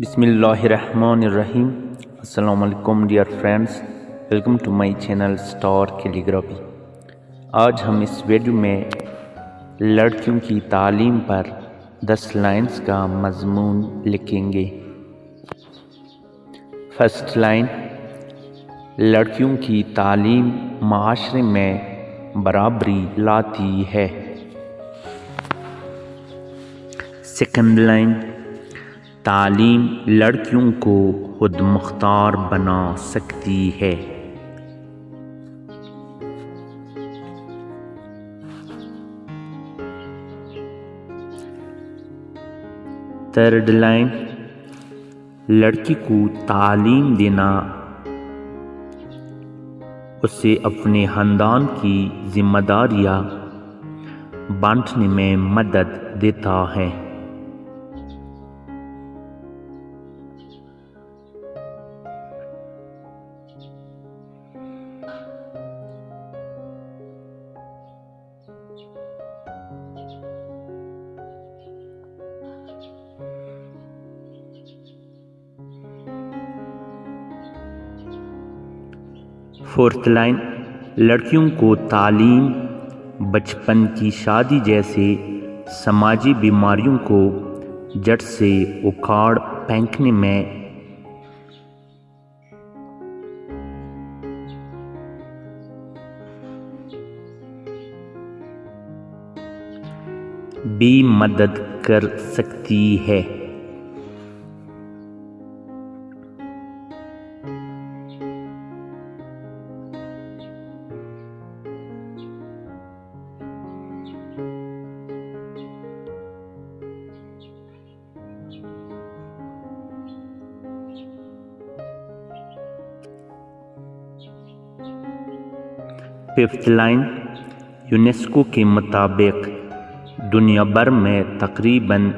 بسم اللہ الرحمن الرحیم۔ السلام علیکم dear friends, welcome to my channel star calligraphy. آج ہم اس ویڈیو میں لڑکیوں کی تعلیم پر 10 لائنز کا مضمون لکھیں گے۔ فرسٹ لائن، لڑکیوں کی تعلیم معاشرے میں برابری لاتی ہے۔ سیکنڈ لائن، تعلیم لڑکیوں کو خود مختار بنا سکتی ہے۔ تھرڈ لائن، لڑکی کو تعلیم دینا اسے اپنے خاندان کی ذمہ داریاں بانٹنے میں مدد دیتا ہے۔ فورتھ لائن، لڑکیوں کو تعلیم بچپن کی شادی جیسے سماجی بیماریوں کو جڑ سے اکھاڑ پھینکنے میں بھی مدد کر سکتی ہے۔ ففتھ لائن، یونیسکو کے مطابق دنیا بھر میں تقریباً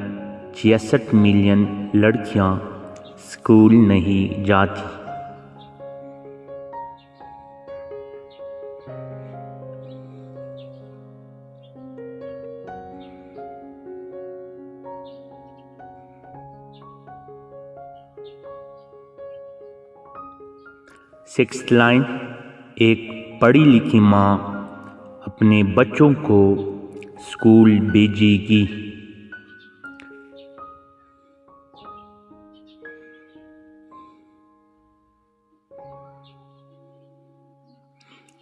66 ملین لڑکیاں اسکول نہیں جاتی۔ سکستھ لائن، ایک پڑھی لکھی ماں اپنے بچوں کو اسکول بھیجے گی۔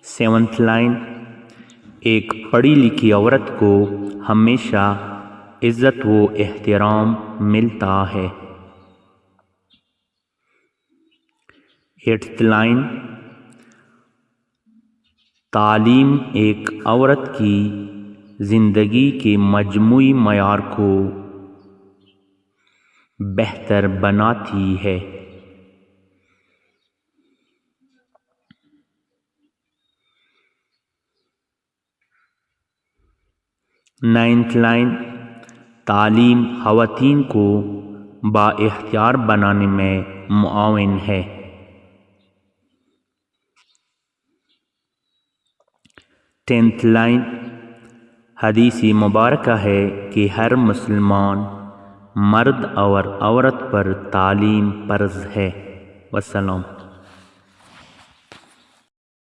سیونتھ لائن، ایک پڑھی لکھی عورت کو ہمیشہ عزت و احترام ملتا ہے۔ ایٹتھ لائن، تعلیم ایک عورت کی زندگی کے مجموعی معیار کو بہتر بناتی ہے۔ نائنتھ لائن، تعلیم خواتین کو بااختیار بنانے میں معاون ہے۔ ٹینتھ لائن، حدیث مبارکہ ہے کہ ہر مسلمان مرد اور عورت پر تعلیم فرض ہے۔ والسلام۔